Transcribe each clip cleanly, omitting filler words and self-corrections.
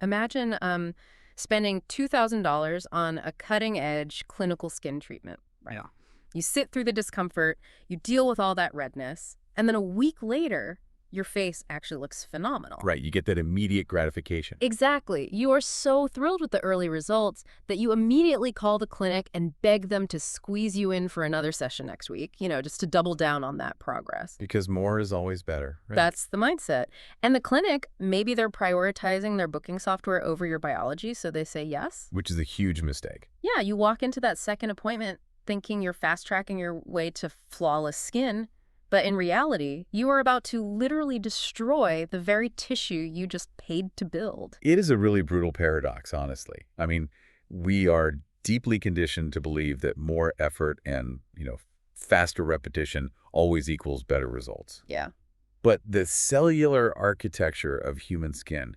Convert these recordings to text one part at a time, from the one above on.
Imagine spending $2,000 on a cutting-edge clinical skin treatment, right? Yeah. You sit through the discomfort, you deal with all that redness, and then a week later, your face actually looks phenomenal. Right, you get that immediate gratification. Exactly. You are so thrilled with the early results that you immediately call the clinic and beg them to squeeze you in for another session next week, just to double down on that progress. Because more is always better, right? That's the mindset. And the clinic, maybe they're prioritizing their booking software over your biology, so they say yes. Which is a huge mistake. Yeah, you walk into that second appointment thinking you're fast-tracking your way to flawless skin, but in reality, you are about to literally destroy the very tissue you just paid to build. It is a really brutal paradox, honestly. I mean, we are deeply conditioned to believe that more effort and, faster repetition always equals better results. Yeah. But the cellular architecture of human skin,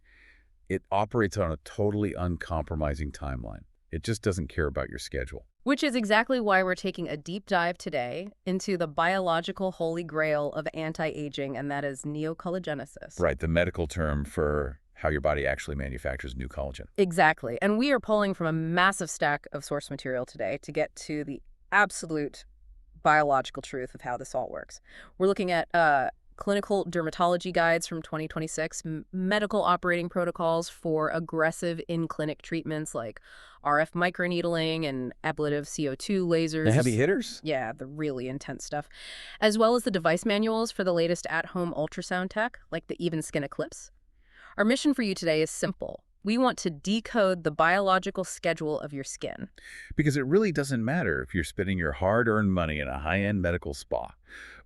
it operates on a totally uncompromising timeline. It just doesn't care about your schedule. Which is exactly why we're taking a deep dive today into the biological holy grail of anti-aging, and that is neocollagenesis. Right, the medical term for how your body actually manufactures new collagen. Exactly. And we are pulling from a massive stack of source material today to get to the absolute biological truth of how this all works. We're looking at clinical dermatology guides from 2026, medical operating protocols for aggressive in-clinic treatments like RF microneedling and ablative CO2 lasers. The heavy hitters? Yeah, the really intense stuff. As well as the device manuals for the latest at-home ultrasound tech, like the Even Skin Eclipse. Our mission for you today is simple. We want to decode the biological schedule of your skin. Because it really doesn't matter if you're spending your hard-earned money in a high-end medical spa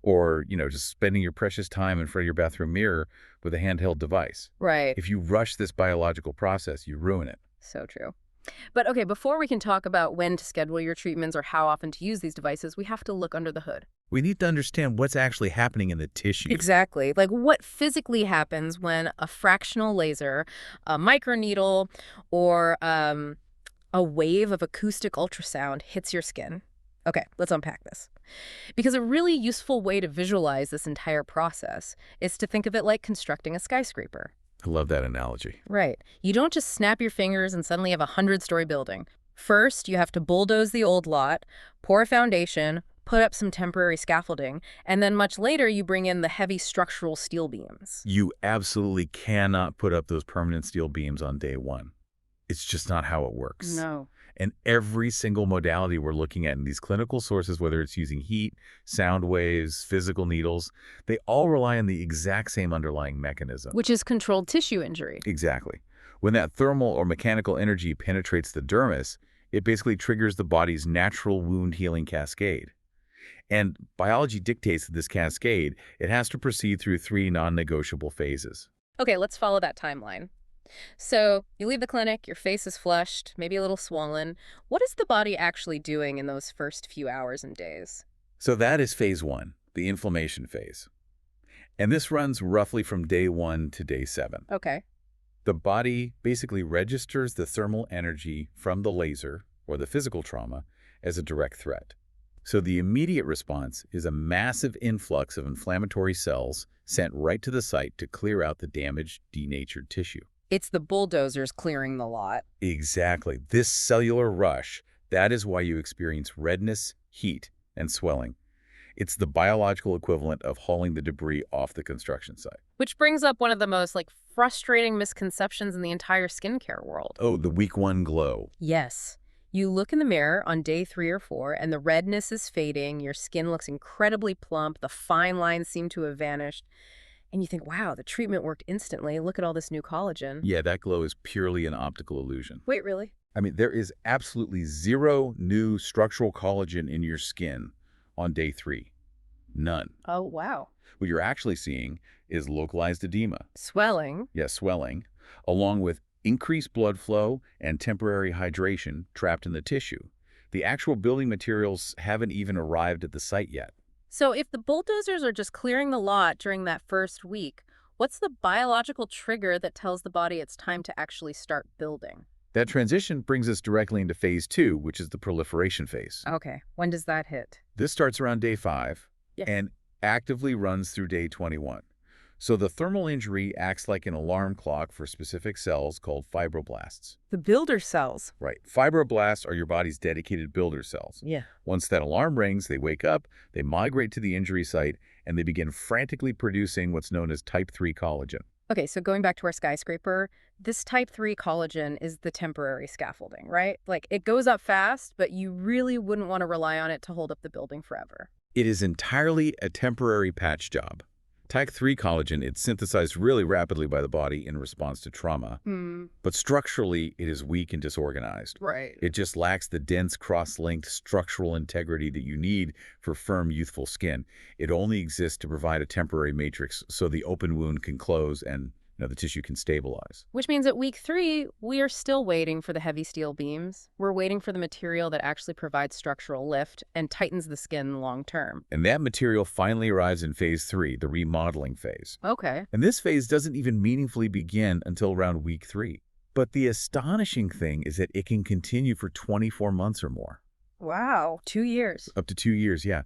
or, just spending your precious time in front of your bathroom mirror with a handheld device. Right. If you rush this biological process, you ruin it. So true. But okay, before we can talk about when to schedule your treatments or how often to use these devices, we have to look under the hood. We need to understand what's actually happening in the tissue. Exactly. Like what physically happens when a fractional laser, a microneedle, or a wave of acoustic ultrasound hits your skin. Okay, let's unpack this. Because a really useful way to visualize this entire process is to think of it like constructing a skyscraper. I love that analogy. Right. You don't just snap your fingers and suddenly have a 100-story building. First, you have to bulldoze the old lot, pour a foundation, put up some temporary scaffolding, and then much later you bring in the heavy structural steel beams. You absolutely cannot put up those permanent steel beams on day one. It's just not how it works. No. And every single modality we're looking at in these clinical sources, whether it's using heat, sound waves, physical needles, they all rely on the exact same underlying mechanism. Which is controlled tissue injury. Exactly. When that thermal or mechanical energy penetrates the dermis, it basically triggers the body's natural wound healing cascade. And biology dictates that this cascade, it has to proceed through 3 non-negotiable phases. Okay, let's follow that timeline. So you leave the clinic, your face is flushed, maybe a little swollen. What is the body actually doing in those first few hours and days? So that is phase 1, the inflammation phase. And this runs roughly from day 1 to day 7. Okay. The body basically registers the thermal energy from the laser, or the physical trauma, as a direct threat. So the immediate response is a massive influx of inflammatory cells sent right to the site to clear out the damaged, denatured tissue. It's the bulldozers clearing the lot. Exactly. This cellular rush, that is why you experience redness, heat, and swelling. It's the biological equivalent of hauling the debris off the construction site. Which brings up one of the most frustrating misconceptions in the entire skincare world. Oh, the week 1 glow. Yes. You look in the mirror on day 3 or 4 and the redness is fading, your skin looks incredibly plump, the fine lines seem to have vanished, and you think, wow, the treatment worked instantly, look at all this new collagen. Yeah, that glow is purely an optical illusion. Wait, really? I mean, there is absolutely zero new structural collagen in your skin on day 3. None. Oh, wow. What you're actually seeing is localized edema. Swelling. Yes, swelling, along with increased blood flow and temporary hydration trapped in the tissue. The actual building materials haven't even arrived at the site yet. So if the bulldozers are just clearing the lot during that first week, what's the biological trigger that tells the body it's time to actually start building? That transition brings us directly into phase 2, which is the proliferation phase. Okay, when does that hit? This starts around day 5 Yeah. and actively runs through day 21. So the thermal injury acts like an alarm clock for specific cells called fibroblasts. The builder cells. Right. Fibroblasts are your body's dedicated builder cells. Yeah. Once that alarm rings, they wake up, they migrate to the injury site, and they begin frantically producing what's known as type 3 collagen. Okay, so going back to our skyscraper, this type 3 collagen is the temporary scaffolding, right? Like, it goes up fast, but you really wouldn't want to rely on it to hold up the building forever. It is entirely a temporary patch job. Type 3 collagen, it's synthesized really rapidly by the body in response to trauma, but structurally, it is weak and disorganized. Right. It just lacks the dense, cross-linked structural integrity that you need for firm, youthful skin. It only exists to provide a temporary matrix so the open wound can close and the tissue can stabilize. Which means at week 3, we are still waiting for the heavy steel beams. We're waiting for the material that actually provides structural lift and tightens the skin long term. And that material finally arrives in phase 3, the remodeling phase. Okay. And this phase doesn't even meaningfully begin until around week 3. But the astonishing thing is that it can continue for 24 months or more. Wow. 2 years. Up to 2 years, yeah.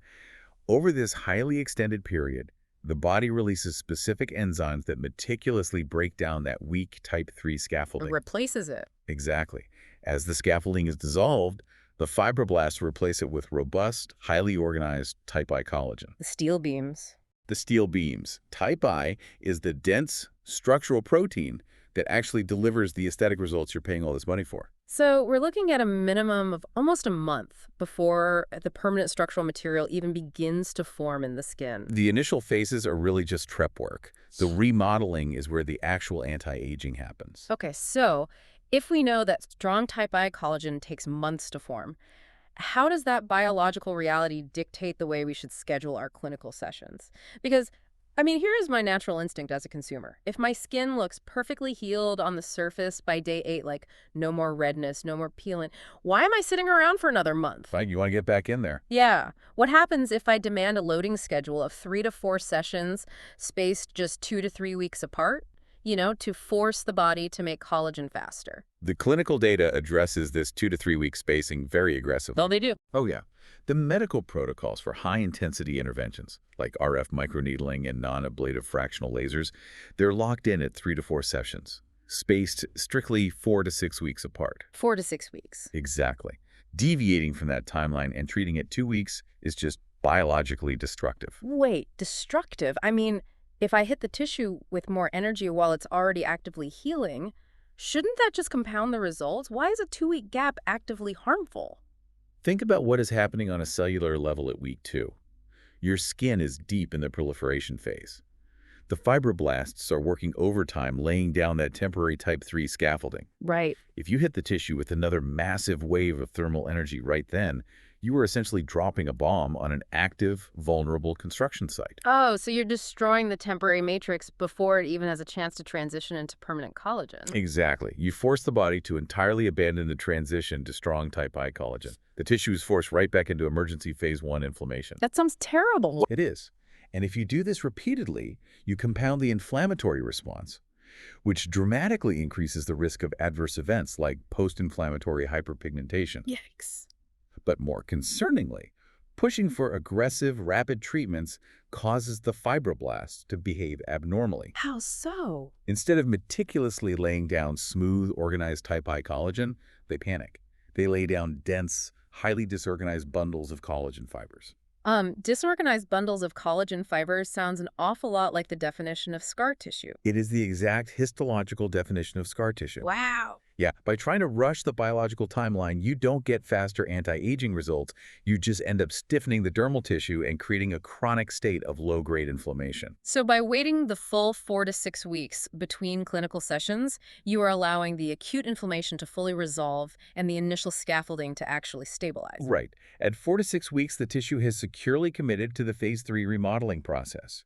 Over this highly extended period, the body releases specific enzymes that meticulously break down that weak type 3 scaffolding. It replaces it. Exactly. As the scaffolding is dissolved, the fibroblasts replace it with robust, highly organized type I collagen. The steel beams. The steel beams. Type I is the dense structural protein that actually delivers the aesthetic results you're paying all this money for. So we're looking at a minimum of almost a month before the permanent structural material even begins to form in the skin. The initial phases are really just prep work. The remodeling is where the actual anti-aging happens. Okay, so if we know that strong type I collagen takes months to form, how does that biological reality dictate the way we should schedule our clinical sessions? Because here is my natural instinct as a consumer. If my skin looks perfectly healed on the surface by day 8, like no more redness, no more peeling, why am I sitting around for another month? Right, you want to get back in there. Yeah. What happens if I demand a loading schedule of 3 to 4 sessions spaced just 2 to 3 weeks apart? To force the body to make collagen faster. The clinical data addresses this 2 to 3 week spacing very aggressively. Oh, they do. Oh, yeah. The medical protocols for high-intensity interventions, like RF microneedling and non-ablative fractional lasers, they're locked in at 3 to 4 sessions, spaced strictly 4 to 6 weeks apart. 4 to 6 weeks. Exactly. Deviating from that timeline and treating it 2 weeks is just biologically destructive. Wait, destructive? If I hit the tissue with more energy while it's already actively healing, shouldn't that just compound the results? Why is a 2-week gap actively harmful? Think about what is happening on a cellular level at week 2. Your skin is deep in the proliferation phase. The fibroblasts are working overtime laying down that temporary type 3 scaffolding. Right. If you hit the tissue with another massive wave of thermal energy right then, you are essentially dropping a bomb on an active, vulnerable construction site. Oh, so you're destroying the temporary matrix before it even has a chance to transition into permanent collagen. Exactly. You force the body to entirely abandon the transition to strong type I collagen. The tissue is forced right back into emergency phase 1 inflammation. That sounds terrible. It is. And if you do this repeatedly, you compound the inflammatory response, which dramatically increases the risk of adverse events like post-inflammatory hyperpigmentation. Yikes. But more concerningly, pushing for aggressive, rapid treatments causes the fibroblasts to behave abnormally. How so? Instead of meticulously laying down smooth, organized type I collagen, they panic. They lay down dense, highly disorganized bundles of collagen fibers. Disorganized bundles of collagen fibers sounds an awful lot like the definition of scar tissue. It is the exact histological definition of scar tissue. Wow. Yeah, by trying to rush the biological timeline, you don't get faster anti-aging results. You just end up stiffening the dermal tissue and creating a chronic state of low-grade inflammation. So by waiting the full 4 to 6 weeks between clinical sessions, you are allowing the acute inflammation to fully resolve and the initial scaffolding to actually stabilize. Right. At 4 to 6 weeks, the tissue has securely committed to the phase 3 remodeling process.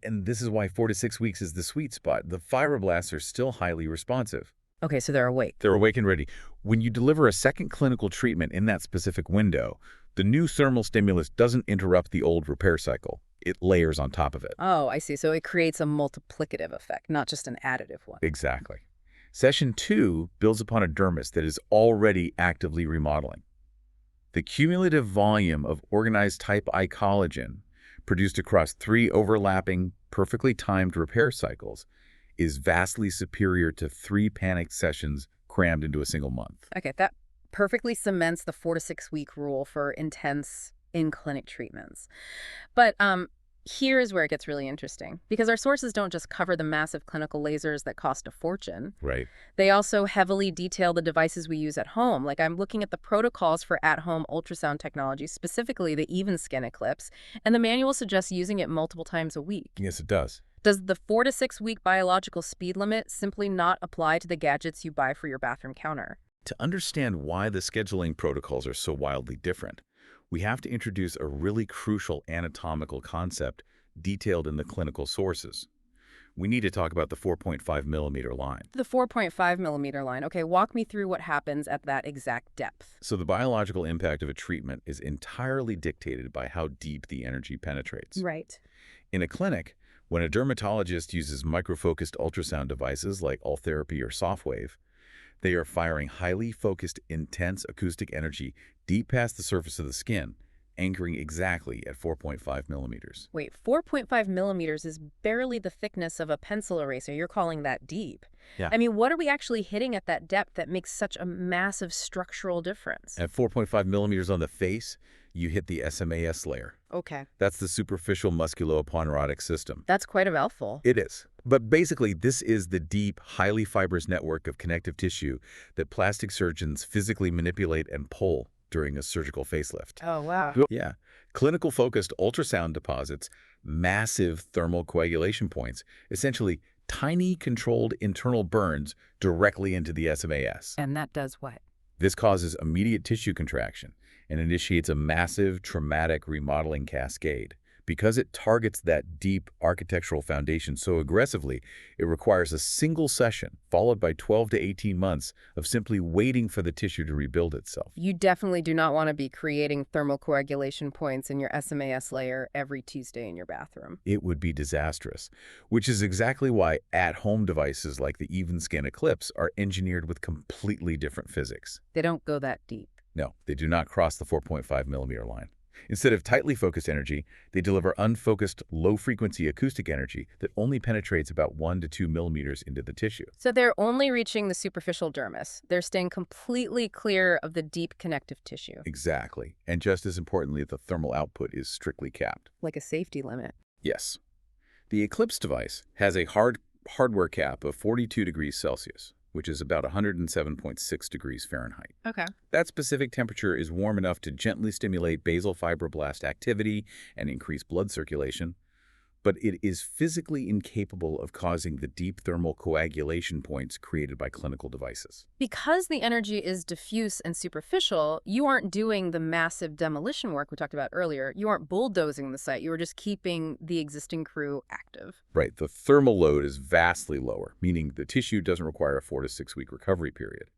And this is why 4 to 6 weeks is the sweet spot. The fibroblasts are still highly responsive. Okay, so they're awake. They're awake and ready. When you deliver a second clinical treatment in that specific window, the new thermal stimulus doesn't interrupt the old repair cycle. It layers on top of it. Oh, I see. So it creates a multiplicative effect, not just an additive one. Exactly. Session 2 builds upon a dermis that is already actively remodeling. The cumulative volume of organized type I collagen produced across 3 overlapping perfectly timed repair cycles is vastly superior to 3 panicked sessions crammed into a single month. Okay, that perfectly cements the 4 to 6 week rule for intense in-clinic treatments. But here's where it gets really interesting, because our sources don't just cover the massive clinical lasers that cost a fortune. Right. They also heavily detail the devices we use at home. Like, I'm looking at the protocols for at-home ultrasound technology, specifically the Evenskin Eclipse, and the manual suggests using it multiple times a week. Yes, it does. Does the 4 to 6 week biological speed limit simply not apply to the gadgets you buy for your bathroom counter? To understand why the scheduling protocols are so wildly different, we have to introduce a really crucial anatomical concept detailed in the clinical sources. We need to talk about the 4.5 millimeter line. The 4.5 millimeter line. Okay, walk me through what happens at that exact depth. So the biological impact of a treatment is entirely dictated by how deep the energy penetrates. Right. In a clinic, when a dermatologist uses microfocused ultrasound devices like Ultherapy or Softwave, they are firing highly focused, intense acoustic energy deep past the surface of the skin, anchoring exactly at 4.5 millimeters. Wait, 4.5 millimeters is barely the thickness of a pencil eraser. You're calling that deep? Yeah. I mean, what are we actually hitting at that depth that makes such a massive structural difference? At 4.5 millimeters on the face, you hit the SMAS layer. Okay. That's the superficial musculoponeurotic system. That's quite a mouthful. It is. But basically, this is the deep, highly fibrous network of connective tissue that plastic surgeons physically manipulate and pull during a surgical facelift. Oh, wow. Yeah. Clinical-focused ultrasound deposits massive thermal coagulation points, essentially tiny controlled internal burns directly into the SMAS. And that does what? This causes immediate tissue contraction and initiates a massive traumatic remodeling cascade. Because it targets that deep architectural foundation so aggressively, it requires a single session followed by 12 to 18 months of simply waiting for the tissue to rebuild itself. You definitely do not want to be creating thermal coagulation points in your SMAS layer every Tuesday in your bathroom. It would be disastrous, which is exactly why at-home devices like the Evenskin Eclipse are engineered with completely different physics. They don't go that deep. No, they do not cross the 4.5 millimeter line. Instead of tightly focused energy, they deliver unfocused, low-frequency acoustic energy that only penetrates about 1 to 2 millimeters into the tissue. So they're only reaching the superficial dermis. They're staying completely clear of the deep connective tissue. Exactly. And just as importantly, the thermal output is strictly capped. Like a safety limit. Yes. The Eclipse device has a hardware cap of 42 degrees Celsius, which is about 107.6 degrees Fahrenheit. Okay. That specific temperature is warm enough to gently stimulate basal fibroblast activity and increase blood circulation, but it is physically incapable of causing the deep thermal coagulation points created by clinical devices. Because the energy is diffuse and superficial, you aren't doing the massive demolition work we talked about earlier. You aren't bulldozing the site. You are just keeping the existing crew active. Right. The thermal load is vastly lower, meaning the tissue doesn't require a 4 to 6 week recovery period.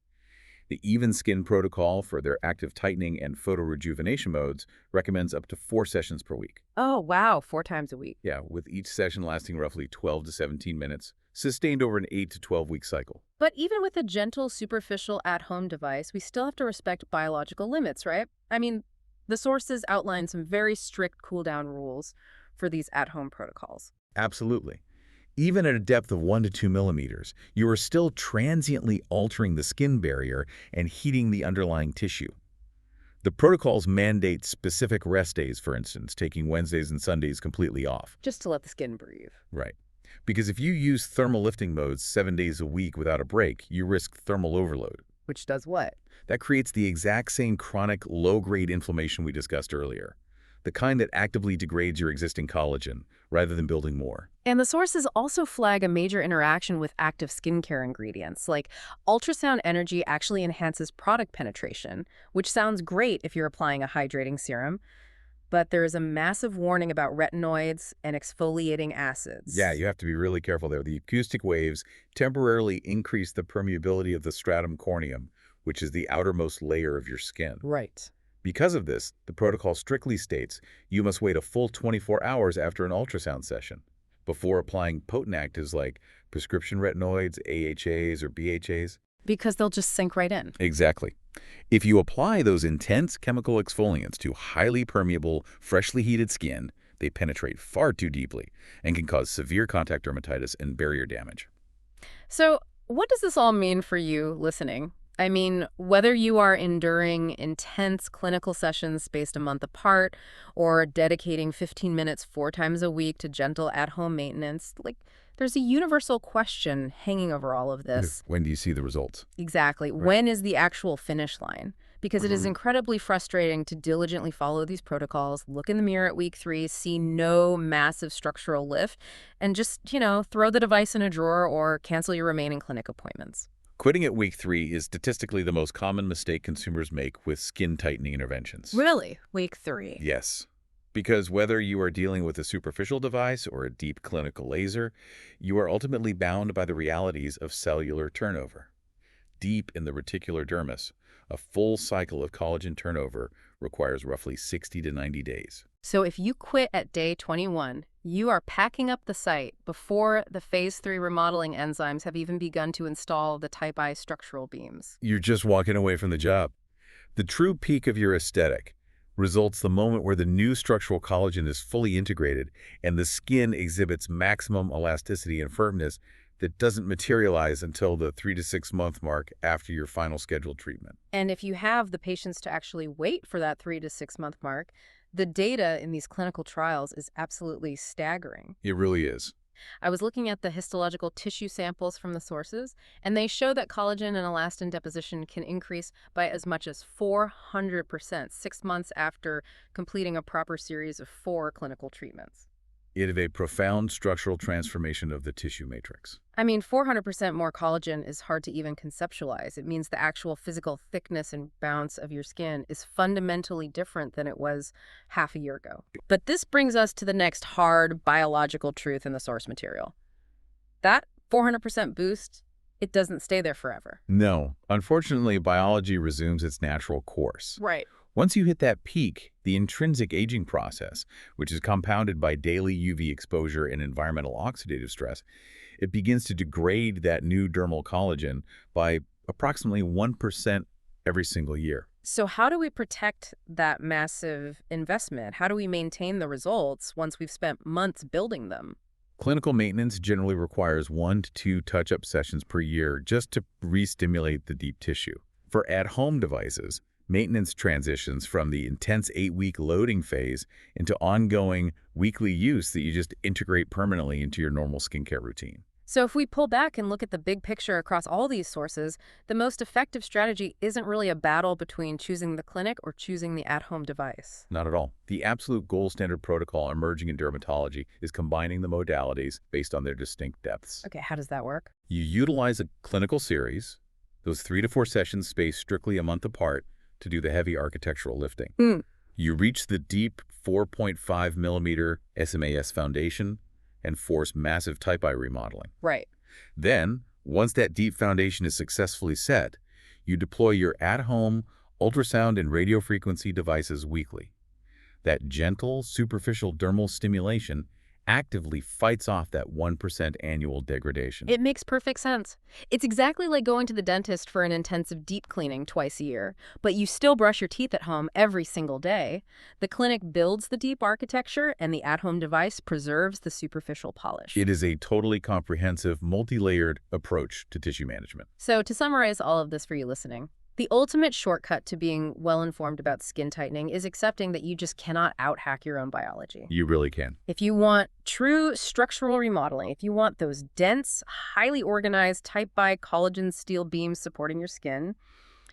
The Evenskin protocol for their active tightening and photorejuvenation modes recommends up to 4 sessions per week. Oh, wow. 4 times a week. Yeah, with each session lasting roughly 12 to 17 minutes, sustained over an 8 to 12-week cycle. But even with a gentle, superficial at-home device, we still have to respect biological limits, right? I mean, the sources outline some very strict cool-down rules for these at-home protocols. Absolutely. Even at a depth of 1 to 2 millimeters, you are still transiently altering the skin barrier and heating the underlying tissue. The protocols mandate specific rest days, for instance, taking Wednesdays and Sundays completely off. Just to let the skin breathe. Right. Because if you use thermal lifting modes 7 days a week without a break, you risk thermal overload. Which does what? That creates the exact same chronic, low-grade inflammation we discussed earlier. The kind that actively degrades your existing collagen, rather than building more. And the sources also flag a major interaction with active skincare ingredients, like ultrasound energy actually enhances product penetration, which sounds great if you're applying a hydrating serum, but there is a massive warning about retinoids and exfoliating acids. Yeah, you have to be really careful there. The acoustic waves temporarily increase the permeability of the stratum corneum, which is the outermost layer of your skin. Right. Because of this, the protocol strictly states you must wait a full 24 hours after an ultrasound session before applying potent actives like prescription retinoids, AHAs, or BHAs. Because they'll just sink right in. Exactly. If you apply those intense chemical exfoliants to highly permeable, freshly heated skin, They penetrate far too deeply and can cause severe contact dermatitis and barrier damage. So, what does this all mean for you listening? I mean, whether you are enduring intense clinical sessions spaced a month apart or dedicating 15 minutes 4 times a week to gentle at-home maintenance, there's a universal question hanging over all of this. When do you see the results? Exactly. Right. When is the actual finish line? Because it is incredibly frustrating to diligently follow these protocols, look in the mirror at week 3, see no massive structural lift, and just, throw the device in a drawer or cancel your remaining clinic appointments. Quitting at week 3 is statistically the most common mistake consumers make with skin tightening interventions. Really? Week 3? Yes. Because whether you are dealing with a superficial device or a deep clinical laser, you are ultimately bound by the realities of cellular turnover. Deep in the reticular dermis, a full cycle of collagen turnover requires roughly 60 to 90 days. So if you quit at day 21, you are packing up the site before the phase 3 remodeling enzymes have even begun to install the type I structural beams. You're just walking away from the job. The true peak of your aesthetic results the moment where the new structural collagen is fully integrated and the skin exhibits maximum elasticity and firmness that doesn't materialize until the 3 to 6 month mark after your final scheduled treatment. And if you have the patience to actually wait for that 3 to 6 month mark, the data in these clinical trials is absolutely staggering. It really is. I was looking at the histological tissue samples from the sources, and they show that collagen and elastin deposition can increase by as much as 400% 6 months after completing a proper series of 4 clinical treatments. It is a profound structural transformation of the tissue matrix. I mean, 400% more collagen is hard to even conceptualize. It means the actual physical thickness and bounce of your skin is fundamentally different than it was half a year ago. But this brings us to the next hard biological truth in the source material. That 400% boost, it doesn't stay there forever. No. Unfortunately, biology resumes its natural course. Right. Once you hit that peak, the intrinsic aging process, which is compounded by daily UV exposure and environmental oxidative stress, it begins to degrade that new dermal collagen by approximately 1% every single year. So how do we protect that massive investment? How do we maintain the results once we've spent months building them? Clinical maintenance generally requires 1 to 2 touch-up sessions per year just to re-stimulate the deep tissue. For at-home devices, maintenance transitions from the intense 8-week loading phase into ongoing weekly use that you just integrate permanently into your normal skincare routine. So if we pull back and look at the big picture across all these sources, the most effective strategy isn't really a battle between choosing the clinic or choosing the at-home device. Not at all. The absolute gold standard protocol emerging in dermatology is combining the modalities based on their distinct depths. Okay, how does that work? You utilize a clinical series, those 3 to 4 sessions spaced strictly a month apart, to do the heavy architectural lifting. You reach the deep 4.5 millimeter SMAS foundation and force massive type I remodeling. Right. Then, once that deep foundation is successfully set, you deploy your at-home ultrasound and radiofrequency devices weekly. That gentle, superficial dermal stimulation actively fights off that 1% annual degradation. It makes perfect sense. It's exactly like going to the dentist for an intensive deep cleaning twice a year, but you still brush your teeth at home every single day. The clinic builds the deep architecture, and the at-home device preserves the superficial polish. It is a totally comprehensive, multi-layered approach to tissue management. So to summarize all of this for you listening, the ultimate shortcut to being well-informed about skin tightening is accepting that you just cannot out-hack your own biology. You really can. If you want true structural remodeling, if you want those dense, highly organized type I collagen steel beams supporting your skin,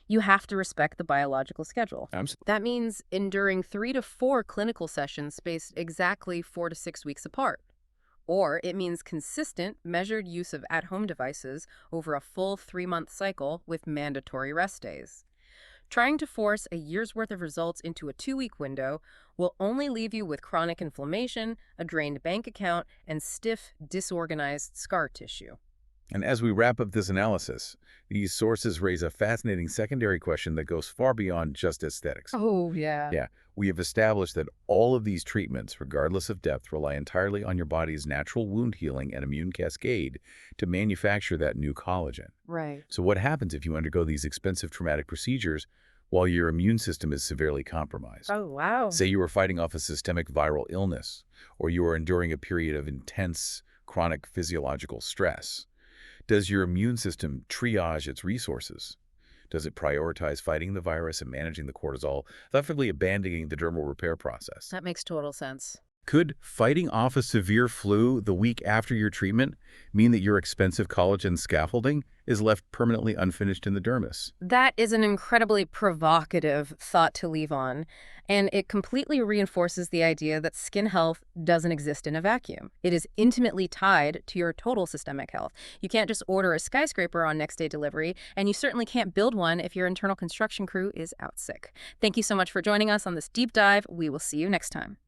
you have to respect the biological schedule. That means enduring 3 to 4 clinical sessions spaced exactly 4 to 6 weeks apart. Or it means consistent, measured use of at-home devices over a full 3-month cycle with mandatory rest days. Trying to force a year's worth of results into a 2-week window will only leave you with chronic inflammation, a drained bank account, and stiff, disorganized scar tissue. And as we wrap up this analysis, these sources raise a fascinating secondary question that goes far beyond just aesthetics. Oh, yeah. Yeah, we have established that all of these treatments, regardless of depth, rely entirely on your body's natural wound healing and immune cascade to manufacture that new collagen. Right. So what happens if you undergo these expensive traumatic procedures? while your immune system is severely compromised. Oh, wow. Say you are fighting off a systemic viral illness, or you are enduring a period of intense chronic physiological stress. Does your immune system triage its resources? Does it prioritize fighting the virus and managing the cortisol, effectively abandoning the dermal repair process? That makes total sense. Could fighting off a severe flu the week after your treatment mean that your expensive collagen scaffolding is left permanently unfinished in the dermis? That is an incredibly provocative thought to leave on, and it completely reinforces the idea that skin health doesn't exist in a vacuum. It is intimately tied to your total systemic health. You can't just order a skyscraper on next day delivery, and you certainly can't build one if your internal construction crew is out sick. Thank you so much for joining us on this deep dive. We will see you next time.